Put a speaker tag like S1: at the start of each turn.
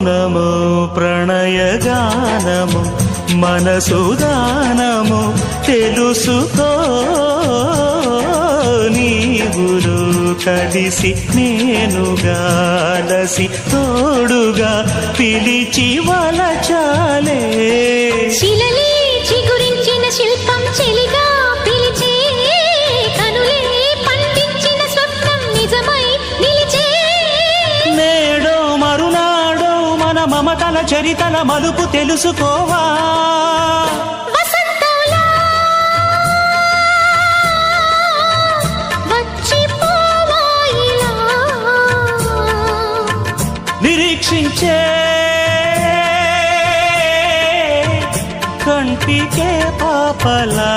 S1: నమో ప్రణయగానము మనసుదానము తెలుసుకో నీవులు కలిసి నేనుగాలసి తోడుగా పిలిచి వలచాలే
S2: శిలలే చిగురించిన శిల్పం చెలిగా పిలిచే కనులే పండించిన స్వప్నం నిజమై నిలిచే
S1: నేడో మరునాడో మన మమతల చరితల మలుపు తెలుసుకోవా
S2: వసంతంలా వచ్చిపోవాయిలా
S1: నిరీక్షించే కంటికే పాపలా